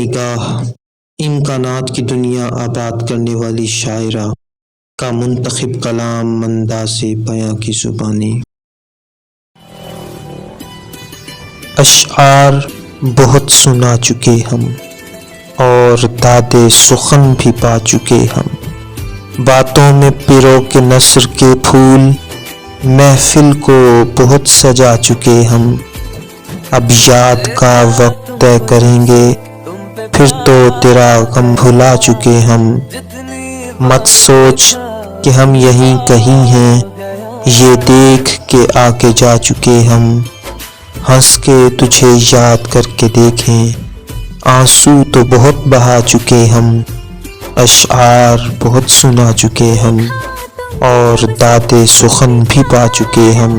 نگاہ، امکانات کی دنیا آباد کرنے والی شاعرہ کا منتخب کلام انداز بیاں کی زبانی۔ اشعار بہت سنا چکے ہم اور داد سخن بھی پا چکے ہم، باتوں میں پرو کے نثر کے پھول محفل کو بہت سجا چکے ہم۔ اب یاد کا وقت طے کریں گے، پھر تو تیرا غم بھلا چکے ہم۔ مت سوچ کہ ہم یہیں کہیں ہیں، یہ دیکھ کے آگے جا چکے ہم۔ ہنس کے تجھے یاد کر کے دیکھیں، آنسو تو بہت بہا چکے ہم۔ اشعار بہت سنا چکے ہم اور داد سخن بھی پا چکے ہم۔